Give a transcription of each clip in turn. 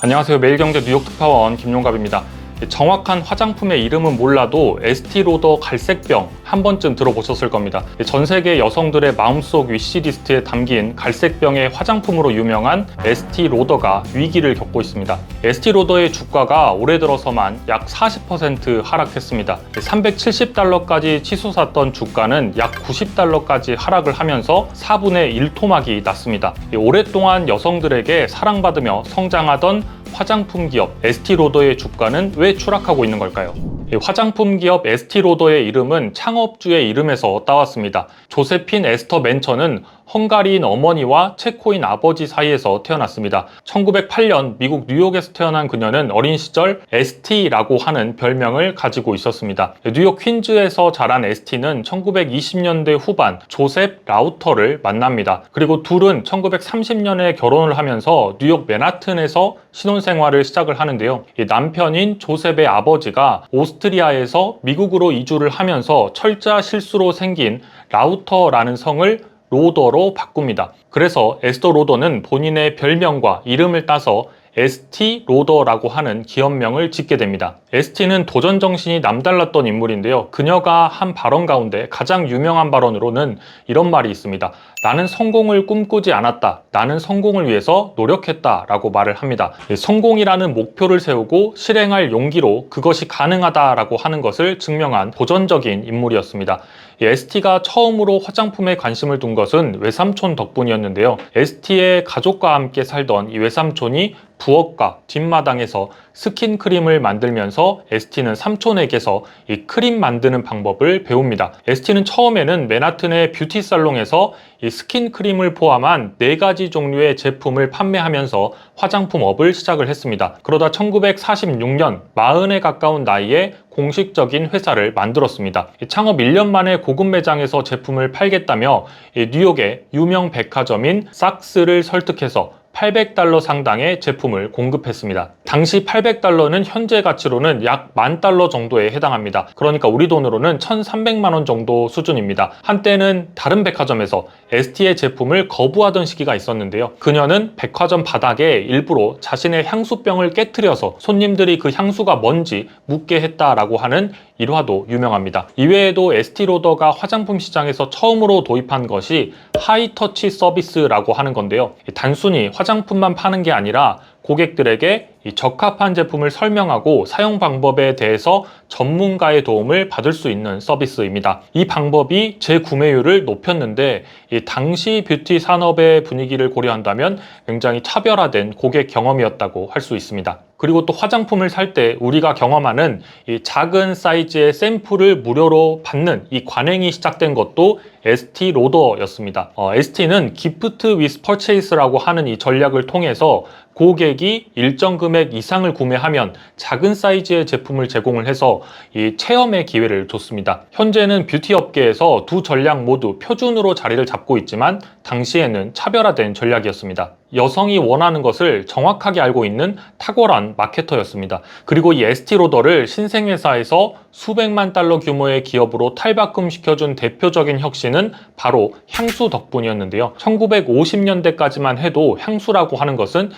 안녕하세요. 매일경제 뉴욕 특파원 김용갑입니다. 정확한 화장품의 이름은 몰라도 에스티로더 갈색병 한 번쯤 들어보셨을 겁니다. 전 세계 여성들의 마음속 위시리스트에 담긴 갈색병의 화장품으로 유명한 에스티로더가 위기를 겪고 있습니다. 에스티로더의 주가가 올해 들어서만 약 40% 하락했습니다. 370달러까지 치솟았던 주가는 약 90달러까지 하락을 하면서 4분의 1 토막이 났습니다. 오랫동안 여성들에게 사랑받으며 성장하던 화장품 기업 에스티로더의 주가는 왜 추락하고 있는 걸까요? 화장품 기업 에스티로더의 이름은 창업주의 이름에서 따왔습니다. 조세핀 에스터 맨처는 헝가리인 어머니와 체코인 아버지 사이에서 태어났습니다. 1908년 미국 뉴욕에서 태어난 그녀는 어린 시절 에스티라고 하는 별명을 가지고 있었습니다. 뉴욕 퀸즈에서 자란 에스티는 1920년대 후반 조셉 라우터를 만납니다. 그리고 둘은 1930년에 결혼을 하면서 뉴욕 맨하튼에서 신혼생활을 시작을 하는데요. 남편인 조셉의 아버지가 오스트리아에서 미국으로 이주를 하면서 철자 실수로 생긴 라우터라는 성을 로더로 바꿉니다. 그래서 에스더 로더는 본인의 별명과 이름을 따서 에스티 로더라고 하는 기업명을 짓게 됩니다. 에스티는 도전 정신이 남달랐던 인물인데요. 그녀가 한 발언 가운데 가장 유명한 발언으로는 이런 말이 있습니다. 나는 성공을 꿈꾸지 않았다. 나는 성공을 위해서 노력했다 라고 말을 합니다. 성공이라는 목표를 세우고 실행할 용기로 그것이 가능하다라고 하는 것을 증명한 도전적인 인물이었습니다. 에스티가 처음으로 화장품에 관심을 둔 것은 외삼촌 덕분이었는데요. 에스티의 가족과 함께 살던 이 외삼촌이 부엌과 뒷마당에서 스킨크림을 만들면서 에스티는 삼촌에게서 이 크림 만드는 방법을 배웁니다. 에스티는 처음에는 맨하튼의 뷰티 살롱에서 이 스킨크림을 포함한 4가지 종류의 제품을 판매하면서 화장품업을 시작을 했습니다. 그러다 1946년 40에 가까운 나이에 공식적인 회사를 만들었습니다. 창업 1년 만에 고급 매장에서 제품을 팔겠다며 뉴욕의 유명 백화점인 sak스를 설득해서 $800 상당의 제품을 공급했습니다. 당시 $800는 현재 가치로는 약 $10,000 정도에 해당합니다. 그러니까 우리 돈으로는 1,300만 원 정도 수준입니다. 한때는 다른 백화점에서 에스티의 제품을 거부하던 시기가 있었는데요. 그녀는 백화점 바닥에 일부러 자신의 향수병을 깨트려서 손님들이 그 향수가 뭔지 묻게 했다라고 하는 일화도 유명합니다. 이외에도 에스티로더가 화장품 시장에서 처음으로 도입한 것이 하이터치 서비스라고 하는 건데요. 단순히 화장품만 파는 게 아니라 고객들에게 이 적합한 제품을 설명하고 사용 방법에 대해서 전문가의 도움을 받을 수 있는 서비스입니다. 이 방법이 재구매율을 높였는데 이 당시 뷰티 산업의 분위기를 고려한다면 굉장히 차별화된 고객 경험이었다고 할 수 있습니다. 그리고 또 화장품을 살 때 우리가 경험하는 이 작은 사이즈의 샘플을 무료로 받는 이 관행이 시작된 것도 에스티 로더였습니다. 에스티는 기프트 위스 퍼체이스라고 하는 이 전략을 통해서 고객이 일정 금액 이상을 구매하면 작은 사이즈의 제품을 제공을 해서 이 체험의 기회를 줬습니다. 현재는 뷰티 업계에서 두 전략 모두 표준으로 자리를 잡고 있지만 당시에는 차별화된 전략이었습니다. 여성이 원하는 것을 정확하게 알고 있는 탁월한 마케터였습니다. 그리고 이 에스티로더를 신생회사에서 수백만 달러 규모의 기업으로 탈바꿈시켜준 대표적인 혁신은 바로 향수 덕분이었는데요. 1950년대까지만 해도 향수라고 하는 것은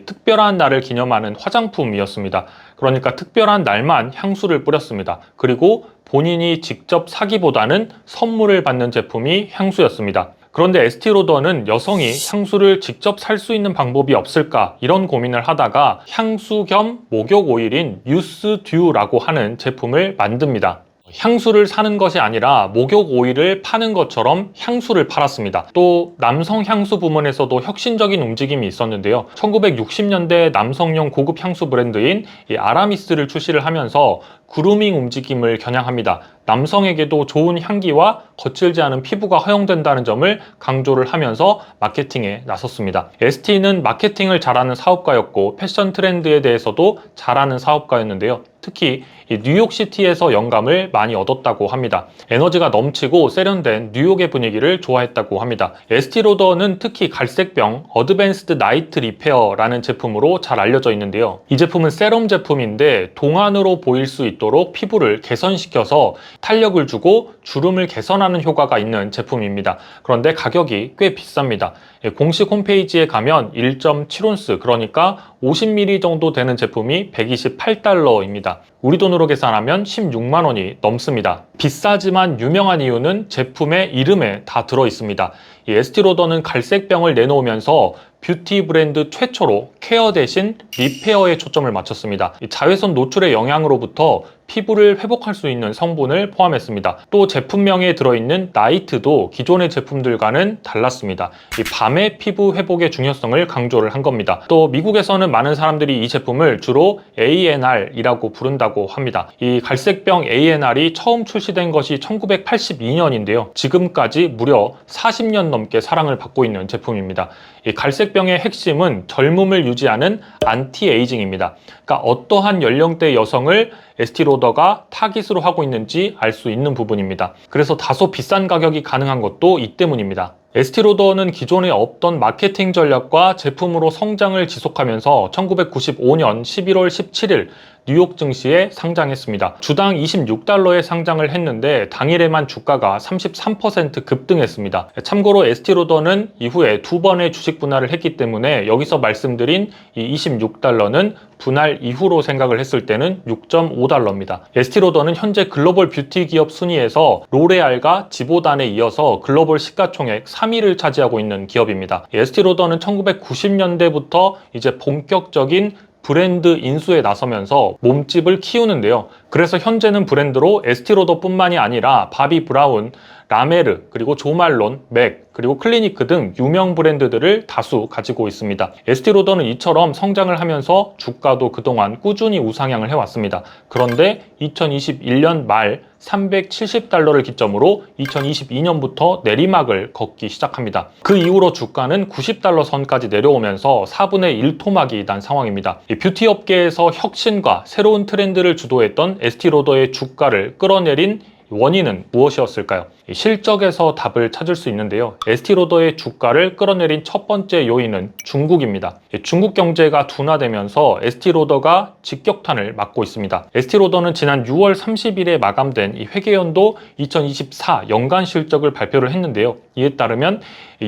특별한 날을 기념하는 화장품이었습니다. 그러니까 특별한 날만 향수를 뿌렸습니다. 그리고 본인이 직접 사기보다는 선물을 받는 제품이 향수였습니다. 그런데 에스티로더는 여성이 향수를 직접 살 수 있는 방법이 없을까 이런 고민을 하다가 향수 겸 목욕 오일인 유스듀라고 하는 제품을 만듭니다. 향수를 사는 것이 아니라 목욕 오일을 파는 것처럼 향수를 팔았습니다. 또 남성 향수 부문에서도 혁신적인 움직임이 있었는데요. 1960년대 남성용 고급 향수 브랜드인 이 아라미스를 출시를 하면서 그루밍 움직임을 겨냥합니다. 남성에게도 좋은 향기와 거칠지 않은 피부가 허용된다는 점을 강조를 하면서 마케팅에 나섰습니다. 에스티는 마케팅을 잘하는 사업가였고 패션 트렌드에 대해서도 잘하는 사업가였는데요. 특히 이 뉴욕시티에서 영감을 많이 얻었다고 합니다. 에너지가 넘치고 세련된 뉴욕의 분위기를 좋아했다고 합니다. 에스티로더는 특히 갈색병 어드밴스드 나이트 리페어라는 제품으로 잘 알려져 있는데요. 이 제품은 세럼 제품인데 동안으로 보일 수 있도록 피부를 개선시켜서 탄력을 주고 주름을 개선하는 효과가 있는 제품입니다. 그런데 가격이 꽤 비쌉니다. 공식 홈페이지에 가면 1.7온스, 그러니까 50ml 정도 되는 제품이 128달러입니다. 우리 돈으로 계산하면 16만 원이 넘습니다. 비싸지만 유명한 이유는 제품의 이름에 다 들어 있습니다. 이 에스티로더는 갈색병을 내놓으면서 뷰티 브랜드 최초로 케어 대신 리페어에 초점을 맞췄습니다. 자외선 노출의 영향으로부터 피부를 회복할 수 있는 성분을 포함했습니다. 또 제품명에 들어있는 나이트도 기존의 제품들과는 달랐습니다. 이 밤의 피부 회복의 중요성을 강조를 한 겁니다. 또 미국에서는 많은 사람들이 이 제품을 주로 ANR이라고 부른다고 합니다. 이 갈색병 ANR이 처음 출시된 것이 1982년인데요. 지금까지 무려 40년 넘게 사랑을 받고 있는 제품입니다. 이 갈색병의 핵심은 젊음을 유지하는 안티에이징입니다. 그러니까 어떠한 연령대 여성을 에스티로더가 타깃으로 하고 있는지 알 수 있는 부분입니다. 그래서 다소 비싼 가격이 가능한 것도 이 때문입니다. 에스티로더는 기존에 없던 마케팅 전략과 제품으로 성장을 지속하면서 1995년 11월 17일 뉴욕 증시에 상장했습니다. 주당 26달러에 상장을 했는데 당일에만 주가가 33% 급등했습니다. 참고로 에스티로더는 이후에 두 번의 주식 분할을 했기 때문에 여기서 말씀드린 이 26달러는 분할 이후로 생각을 했을 때는 6.5달러입니다. 에스티로더는 현재 글로벌 뷰티 기업 순위에서 로레알과 지보단에 이어서 글로벌 시가총액 3위를 차지하고 있는 기업입니다. 에스티로더는 1990년대부터 이제 본격적인 브랜드 인수에 나서면서 몸집을 키우는데요. 그래서 현재는 브랜드로 에스티로더뿐만이 아니라 바비 브라운, 라메르, 그리고 조말론, 맥, 그리고 클리니크 등 유명 브랜드들을 다수 가지고 있습니다. 에스티로더는 이처럼 성장을 하면서 주가도 그동안 꾸준히 우상향을 해왔습니다. 그런데 2021년 말 370달러를 기점으로 2022년부터 내리막을 걷기 시작합니다. 그 이후로 주가는 90달러 선까지 내려오면서 4분의 1 토막이 난 상황입니다. 이 뷰티 업계에서 혁신과 새로운 트렌드를 주도했던 에스티로더의 주가를 끌어내린 원인은 무엇이었을까요? 실적에서 답을 찾을 수 있는데요. 에스티로더의 주가를 끌어내린 첫 번째 요인은 중국입니다. 중국 경제가 둔화되면서 에스티로더가 직격탄을 맞고 있습니다. 에스티로더는 지난 6월 30일에 마감된 이 회계연도 2024 연간 실적을 발표를 했는데요. 이에 따르면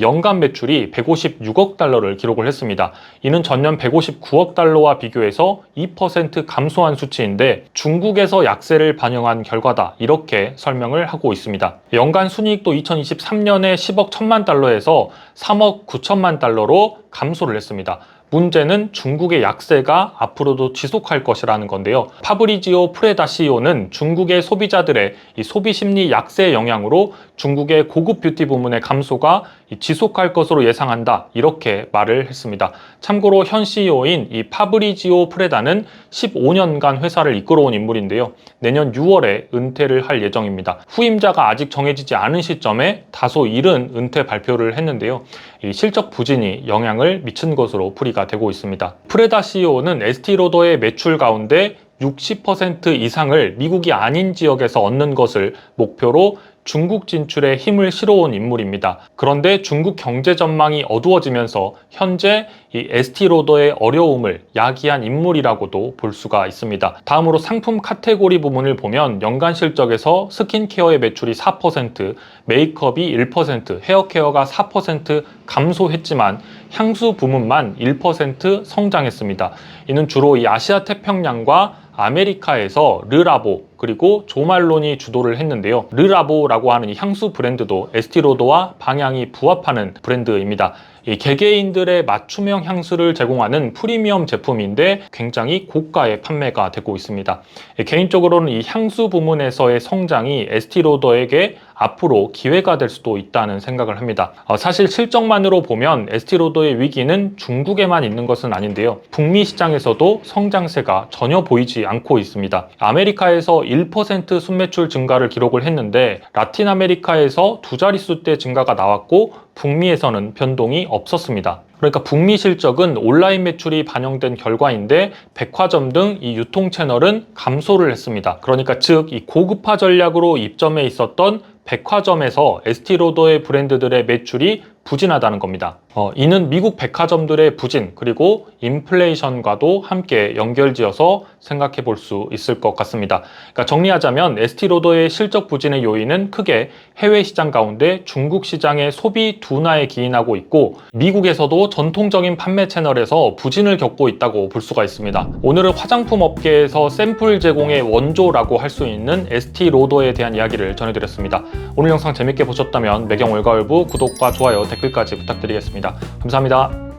연간 매출이 156억 달러를 기록을 했습니다. 이는 전년 159억 달러와 비교해서 2% 감소한 수치인데 중국에서 약세를 반영한 결과다, 이렇게 설명을 하고 있습니다. 연간 순이익도 2023년에 10억 1천만 달러에서 3억 9천만 달러로 감소를 했습니다. 문제는 중국의 약세가 앞으로도 지속할 것이라는 건데요. 파브리지오 프레다 CEO는 중국의 소비자들의 이 소비 심리 약세의 영향으로 중국의 고급 뷰티 부문의 감소가 지속할 것으로 예상한다, 이렇게 말을 했습니다. 참고로 현 CEO인 이 파브리지오 프레다는 15년간 회사를 이끌어온 인물인데요. 내년 6월에 은퇴를 할 예정입니다. 후임자가 아직 정해지지 않은 시점에 다소 이른 은퇴 발표를 했는데요. 이 실적 부진이 영향을 미친 것으로 풀이가 되고 있습니다. 프레다 CEO는 에스티로더의 매출 가운데 60% 이상을 미국이 아닌 지역에서 얻는 것을 목표로 중국 진출에 힘을 실어온 인물입니다. 그런데 중국 경제 전망이 어두워지면서 현재 이 에스티로더의 어려움을 야기한 인물이라고도 볼 수가 있습니다. 다음으로 상품 카테고리 부문을 보면 연간 실적에서 스킨케어의 매출이 4%, 메이크업이 1%, 헤어케어가 4% 감소했지만 향수 부문만 1% 성장했습니다. 이는 주로 이 아시아 태평양과 아메리카에서 르라보 그리고 조말론이 주도를 했는데요. 르라보라고 하는 이 향수 브랜드도 에스티로더와 방향이 부합하는 브랜드입니다. 이 개개인들의 맞춤형 향수를 제공하는 프리미엄 제품인데 굉장히 고가의 판매가 되고 있습니다. 개인적으로는 이 향수 부문에서의 성장이 에스티로더에게 앞으로 기회가 될 수도 있다는 생각을 합니다. 사실 실적만으로 보면 에스티로더의 위기는 중국에만 있는 것은 아닌데요. 북미 시장에서도 성장세가 전혀 보이지 않고 있습니다. 아메리카에서 1% 순매출 증가를 기록을 했는데 라틴 아메리카에서 두 자릿수대 증가가 나왔고 북미에서는 변동이 없었습니다. 그러니까 북미 실적은 온라인 매출이 반영된 결과인데 백화점 등 이 유통 채널은 감소를 했습니다. 그러니까 즉 이 고급화 전략으로 입점해 있었던 백화점에서 에스티로더의 브랜드들의 매출이 부진하다는 겁니다. 이는 미국 백화점들의 부진 그리고 인플레이션과도 함께 연결지어서 생각해 볼 수 있을 것 같습니다. 그러니까 정리하자면 에스티로더의 실적 부진의 요인은 크게 해외 시장 가운데 중국 시장의 소비 둔화에 기인하고 있고 미국에서도 전통적인 판매 채널에서 부진을 겪고 있다고 볼 수가 있습니다. 오늘은 화장품 업계에서 샘플 제공의 원조라고 할 수 있는 에스티로더에 대한 이야기를 전해드렸습니다. 오늘 영상 재밌게 보셨다면 매경 월가을부 구독과 좋아요, 댓글까지 부탁드리겠습니다. 감사합니다.